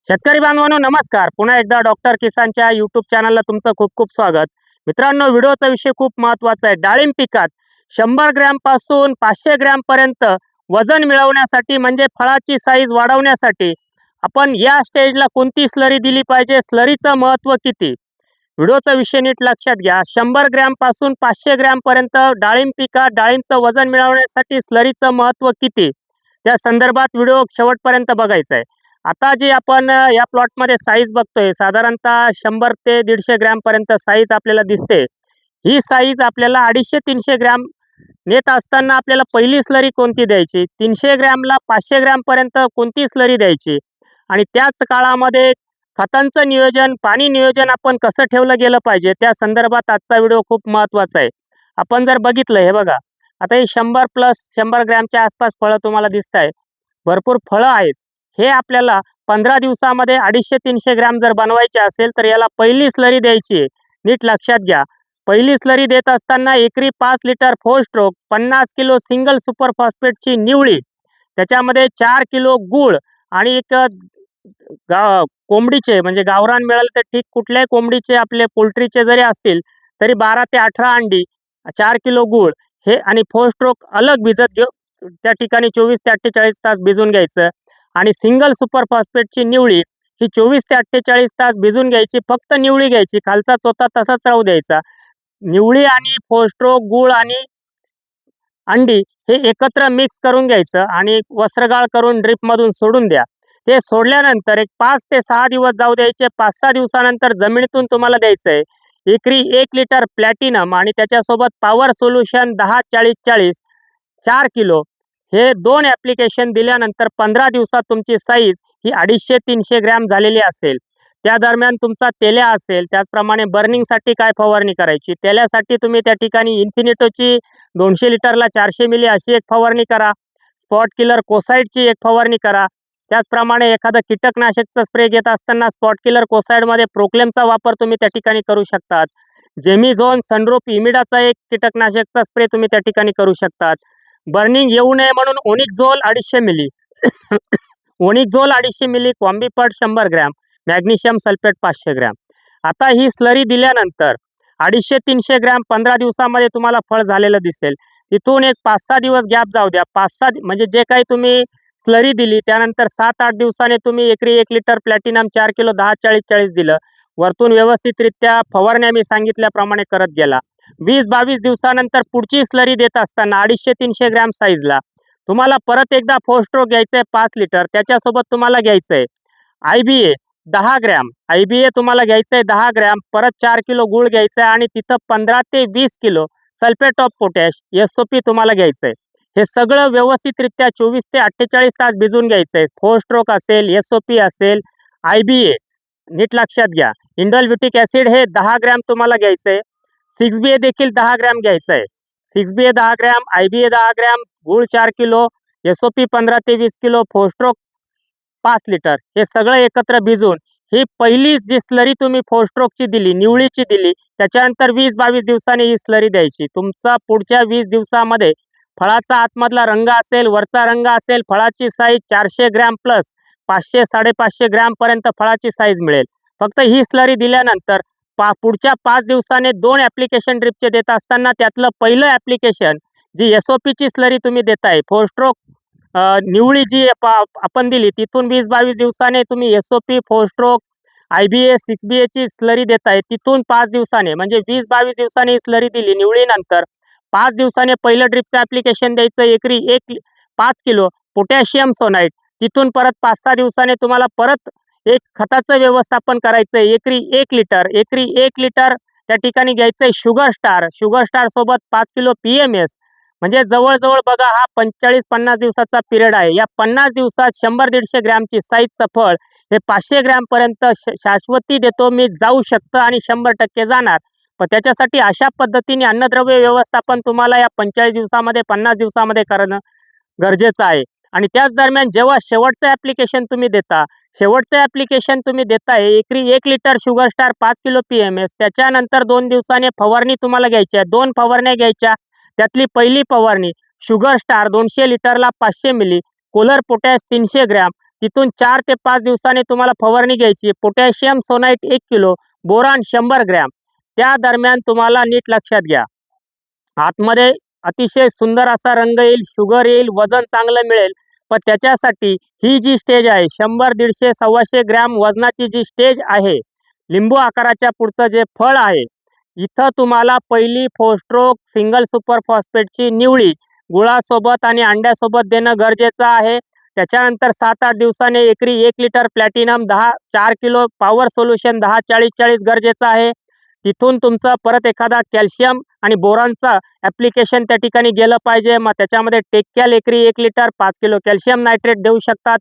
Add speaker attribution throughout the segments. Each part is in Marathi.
Speaker 1: शेतकरी बांधवांनो नमस्कार. पुन्हा एकदा डॉक्टर किसानच्या यूट्यूब चॅनलला तुमचं खूप खूप स्वागत. मित्रांनो, व्हिडिओचा विषय खूप महत्त्वाचा आहे. डाळिंब पिकात 100 ग्रॅम पासून 500 ग्रॅम पर्यंत वजन मिळवण्यासाठी म्हणजे फळाची साईज वाढवण्यासाठी आपण या स्टेजला कोणती स्लरी दिली पाहिजे, स्लरीचं महत्त्व किती, व्हिडिओचा विषय नीट लक्षात घ्या. 100 ग्रॅम पासून 500 ग्रॅम पर्यंत डाळिंब पिकात डाळिंबचं वजन मिळवण्यासाठी स्लरीचं महत्त्व किती, त्या संदर्भात व्हिडिओ शेवटपर्यंत बघायचा आहे. आता जी आपण या प्लॉटमध्ये साईज बघतोय साधारणतः 100 ते 150 ग्रॅम पर्यंत साईज आपल्याला दिसते. ही साईज आपल्याला 250-300 ग्रॅम नेत असताना आपल्याला पहिली स्लरी कोणती द्यायची, 300 ग्रॅमला 500 ग्रॅम पर्यंत कोणती स्लरी द्यायची आणि त्याच काळामध्ये खतांचं नियोजन, पाणी नियोजन आपण कसं ठेवलं गेलं पाहिजे, त्या संदर्भात आजचा व्हिडिओ खूप महत्त्वाचा आहे. आपण जर बघितलं, हे बघा, आता ही 100 प्लस 100 ग्रॅमच्या आसपास फळं तुम्हाला दिसत आहे. भरपूर फळं आहेत. हे आपल्याला 15 दिवसामध्ये 250-300 ग्रॅम जर बनवायचे असेल तर याला पहिली स्लरी द्यायची आहे. नीट लक्षात घ्या. पहिली स्लरी देत असताना एकरी 5 litre 4 stroke, 50 kilo single super फॉस्फेटची निवळी, त्याच्यामध्ये 4 किलो गूळ आणि एक कोंबडीचे म्हणजे गावरान मिळालं तर ठीक, कुठल्याही कोंबडीचे आपले पोल्ट्रीचे जरी असतील तरी 12 ते 18 अंडी, 4 किलो गूळ हे आणि 4 स्ट्रोक अलग भिजत घेऊ, त्या ठिकाणी 24 ते 48 तास भिजून घ्यायचं. आणि सिंगल सुपर फॉस्फेटची निवळी ही 24 ते 48 तास भिजून घ्यायची. फक्त निवळी घ्यायची, खालचा चोथा तसाच राहू द्यायचा. निवळी आणि 4 स्ट्रोक गूळ आणि अंडी हे एकत्र मिक्स करून घ्यायचं आणि वस्त्रगाळ करून ड्रिपमधून सोडून द्या. ते सोडल्यानंतर एक 5 ते 6 दिवस जाऊ द्यायचे. 5-6 दिवसानंतर जमिनीतून तुम्हाला द्यायचं आहे एकरी 1 लिटर प्लॅटिनम आणि त्याच्यासोबत पॉवर सोल्युशन 10-40-40 4 किलो, हे 2 ॲप्लिकेशन दिल्यानंतर 15 दिवसात तुमची साईज ही 250-300 ग्रॅम झालेली असेल. त्या दरम्यान तुमचा तेल्या असेल, त्याचप्रमाणे बर्निंगसाठी काय फवारणी करायची, तेल्यासाठी तुम्ही त्या ठिकाणी इन्फिनिटोची 200 लिटरला 400 मिली अशी एक फवारणी करा. स्पॉट किलर कोसाईडची एक फवारणी करा. त्याचप्रमाणे एखादं कीटकनाशकचा स्प्रे घेत असताना स्पॉट किलर कोसाईडमध्ये प्रोक्लेमचा वापर तुम्ही त्या ठिकाणी करू शकतात. जेमिझोन सनरूफ इमिडाचा एक कीटकनाशकचा स्प्रे तुम्ही त्या ठिकाणी करू शकतात. बर्निंग येऊ नये म्हणून ओनिकझोल 250 मिली ओनिकझोल 250 मिली, कॉम्बिपट 100 ग्रॅम, मॅग्नेशियम सल्फेट 500 ग्रॅम. आता ही स्लरी दिल्यानंतर 250-300 ग्रॅम 15 दिवसामध्ये तुम्हाला फळ झालेलं दिसेल. तिथून एक 5-6 दिवस गॅप जाऊ द्या. 5-6 म्हणजे जे काही तुम्ही स्लरी दिली त्यानंतर 7-8 दिवसाने तुम्ही एकरी 1 लिटर प्लॅटिनम 4 किलो 10-40-40 दिलं. वरतून व्यवस्थितरित्या फवारण्या मी सांगितल्याप्रमाणे करत गेला. 20-22 दिवसानंतर पुढची स्लरी देत असताना 250-300 ग्रॅम साईजला तुम्हाला परत एकदा 4 स्ट्रोक घ्यायचं आहे 5 लिटर. त्याच्यासोबत तुम्हाला घ्यायचं आहे IBA 10 ग्रॅम, IBA तुम्हाला घ्यायचं आहे 10 ग्रॅम, परत 4 किलो गूळ घ्यायचं आहे आणि तिथं 15 ते 20 kilo sulphate of potash SOP तुम्हाला घ्यायचं आहे. हे सगळं व्यवस्थितरित्या 24 ते 48 तास भिजून घ्यायचं आहे. 4 स्ट्रोक असेल, SOP असेल, IBA नीट लक्षात घ्या. इंडोल्युटिक ॲसिड हे 10 ग्रॅम तुम्हाला घ्यायचं आहे. 6BA देखील 10 ग्रॅम घ्यायचं आहे. 6BA 10 ग्रॅम, IBA 10 ग्रॅम, गूळ 4 किलो, SOP 15 ते 20 किलो, 4 स्ट्रोक 5 लिटर, हे सगळं एकत्र भिजून ही पहिली जी स्लरी तुम्ही 4 स्ट्रोकची दिली, निवळीची दिली, त्याच्यानंतर 20-22 दिवसांनी ही स्लरी द्यायची. तुमचा पुढच्या 20 दिवसामध्ये फळाचा आतमधला रंग असेल, वरचा रंग असेल, फळाची साईज 400 ग्रॅम प्लस 500-550 ग्रॅम पर्यंत फळाची साईज मिळेल. फक्त ही स्लरी दिल्यानंतर पुढच्या 5 दिवसाने 2 ॲप्लिकेशन ड्रिपचे देत असताना त्यातलं पहिलं ॲप्लिकेशन जी SOPची स्लरी तुम्ही देताय, 4 स्ट्रोक निवळी जी आपण दिली, तिथून 20-22 दिवसाने तुम्ही SOP 4 स्ट्रोक IBA 6BAची स्लरी देताय. तिथून 5 दिवसाने म्हणजे 20-22 दिवसांनी ही स्लरी दिली निवळीनंतर 5 दिवसाने पहिलं ड्रिपचं ॲप्लिकेशन द्यायचं एकरी 5 किलो पोटॅशियम सोनाईट. तिथून परत 5-6 दिवसाने तुम्हाला परत एक खताचं व्यवस्थापन करायचं आहे एकरी 1 लिटर त्या ठिकाणी घ्यायचं आहे शुगर स्टार सोबत 5 किलो PMS. म्हणजे जवळजवळ बघा हा 45-50 दिवसाचा पिरियड आहे. या 50 दिवसात 100-150 ग्रॅमची साईजचं फळ हे 500 ग्रॅमपर्यंत शाश्वती देतो मी, जाऊ शकतं आणि 100% जाणार. पण त्याच्यासाठी अशा पद्धतीने अन्नद्रव्य व्यवस्थापन तुम्हाला या 45 दिवसामध्ये 50 दिवसामध्ये करणं गरजेचं आहे. आणि त्याच दरम्यान जेव्हा शेवटचं ॲप्लिकेशन तुम्ही देताय एकरी 1 litre sugar star 5 kilo PMS, त्याच्यानंतर 2 दिवसाने फवारणी तुम्हाला घ्यायची आहे. 2 फवारण्या घ्यायच्या. त्यातली पहिली फवारणी शुगर स्टार 200 लिटरला 500 मिली, कोलर पोटॅश 300 ग्रॅम, तिथून 4 ते 5 दिवसांनी तुम्हाला फवारणी घ्यायची. पोटॅशियम सोनाईट 1 किलो, बोरान 100 ग्रॅम. त्या दरम्यान तुम्हाला नीट लक्षात घ्या, आतमध्ये अतिशय सुंदर असा रंग येईल, शुगर येईल, वजन चांगलं मिळेल. पण त्याच्यासाठी ही जी स्टेज आहे 100, 150, 125 ग्रॅम वजनाची जी स्टेज आहे, लिंबू आकाराच्या पुढचं जे फळ आहे, इथं तुम्हाला पहिली फोस्ट्रोक सिंगल सुपर फॉस्फेटची निवळी गुळासोबत आणि अंड्यासोबत देणं गरजेचं आहे. त्याच्यानंतर 7-8 दिवसांनी एकरी 1 litre platinum 4 kilo power solution 10-40-40 गरजेचं आहे. तिथून तुमचं परत एखादा कॅल्शियम आणि बोरॉनचा ॲप्लिकेशन त्या ठिकाणी गेलं पाहिजे. मग त्याच्यामध्ये टेक्कॅल एकरी 1 लिटर 5 किलो कॅल्शियम नायट्रेट देऊ शकतात.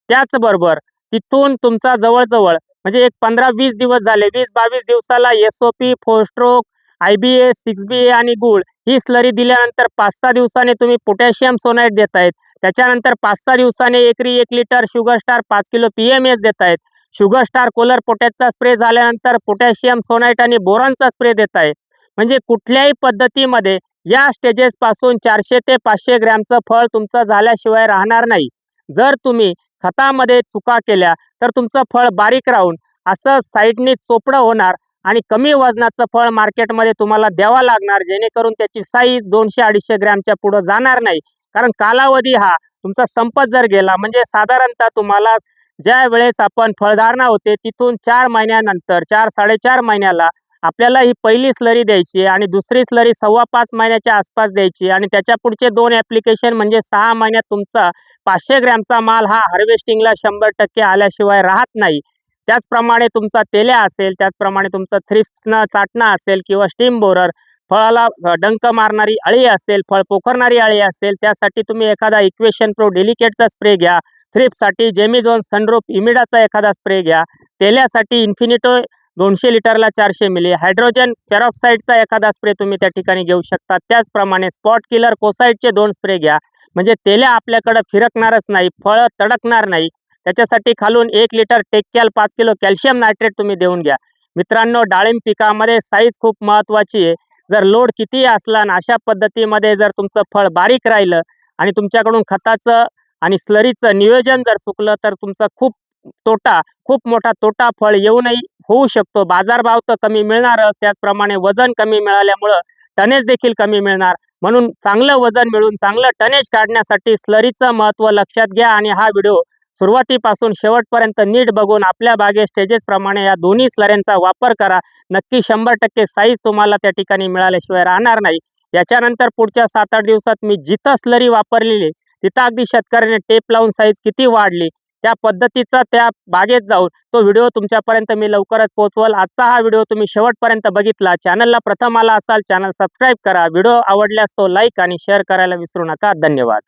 Speaker 1: त्याचबरोबर तिथून तुमचा जवळ-जवळ म्हणजे एक 15-20 दिवस झाले, 20-22 दिवसाला एस-ओ-पी, फोस्ट्रोक, आय-बी-ए, 6-बी-ए आणि गूळ ही स्लरी दिल्यानंतर 5-6 दिवसांनी तुम्ही पोटॅशियम सोनाईट देतायत. त्याच्यानंतर 5-6 दिवसांनी एकरी 1 litre sugar star 5 kilo PMS देतायत. शुगर स्टार कोलर पोटॅशचा स्प्रे झाल्यानंतर पोटॅशियम सोनाईट आणि बोरॉनचा स्प्रे देताय. म्हणजे कुठल्याही पद्धतीमध्ये या स्टेजेसपासून 400 ते 500 ग्रॅमचं फळ तुमचं झाल्याशिवाय राहणार नाही. जर तुम्ही खतामध्ये चुका केल्या तर तुमचं फळ बारीक राहून असं साईडनी चोपडं होणार आणि कमी वजनाचं फळ मार्केटमध्ये तुम्हाला द्यावं लागणार, जेणेकरून त्याची साईज 200-250 ग्रॅमच्या पुढं जाणार नाही. कारण कालावधी हा तुमचा संपत जर गेला म्हणजे साधारणतः तुम्हाला ज्या वेळेस आपण फळधारणा होते तिथून 4 महिन्यानंतर 4-4.5 महिन्याला आपल्याला ही पहिली स्लरी द्यायची आणि दुसरी स्लरी 5.25 महिन्याच्या आसपास द्यायची आणि त्याच्या पुढचे 2 ॲप्लिकेशन म्हणजे 6 महिन्यात तुमचा 500 ग्रॅमचा माल हा हार्वेस्टिंगला 100% आल्याशिवाय राहत नाही. त्याचप्रमाणे तुमचा तेल्या असेल, त्याचप्रमाणे तुमचं थ्रिप्सनं चाटणं असेल किंवा स्टीम बोरर, फळाला डंक मारणारी अळी असेल, फळ पोखरणारी अळी असेल, त्यासाठी तुम्ही एखादा इक्वेशन प्रो डेलिकेटचा स्प्रे घ्या. थ्रिप्ससाठी जेमिझोन सनरूफ इमिडाचा एखादा स्प्रे घ्या. तेल्यासाठी इन्फिनिटो 200 लिटरला 400 मिली, हायड्रोजन पेरॉक्साईडचा एखादा स्प्रे तुम्ही त्या ठिकाणी घेऊ शकता. त्याचप्रमाणे स्पॉट किलर कोसाईडचे 2 स्प्रे घ्या. म्हणजे तेल्या आपल्याकडं फिरकणारच नाही, फळं तडकणार नाही. त्याच्यासाठी खालून 1 लिटर टेक्कॅल 5 किलो कॅल्शियम नायट्रेट तुम्ही देऊन घ्या. मित्रांनो, डाळिंब पिकामध्ये साईज खूप महत्त्वाची आहे. जर लोड कितीही असला आणि अशा पद्धतीमध्ये जर तुमचं फळ बारीक राहिलं आणि तुमच्याकडून खताचं आणि स्लरीचं नियोजन जर चुकलं तर तुमचा खूप मोठा तोटा फळ येऊनही होऊ शकतो. बाजारभाव तर कमी मिळणारच, त्याचप्रमाणे वजन कमी मिळाल्यामुळं टनेज देखील कमी मिळणार. म्हणून चांगलं वजन मिळून चांगलं टनेज काढण्यासाठी स्लरीचं महत्त्व लक्षात घ्या आणि हा व्हिडिओ सुरुवातीपासून शेवटपर्यंत नीट बघून आपल्या बागे स्टेजेसप्रमाणे या दोन्ही स्लऱ्यांचा वापर करा. नक्की 100% साईज तुम्हाला त्या ठिकाणी मिळाल्याशिवाय राहणार नाही. याच्यानंतर पुढच्या 7-8 दिवसात मी जिथं स्लरी वापरलेली तिथं अगदी शेतकऱ्याने टेप लावून साईज किती वाढली त्या पद्धतीचा त्या बागेत जाऊन तो व्हिडिओ तुमच्यापर्यंत मी लवकरच पोहोचवल. आजचा हा व्हिडिओ तुम्ही शेवटपर्यंत बघितला. चॅनलला प्रथम आला असाल, चॅनल सबस्क्राईब करा. व्हिडिओ आवडल्यास तो लाईक आणि शेअर करायला विसरू नका. धन्यवाद.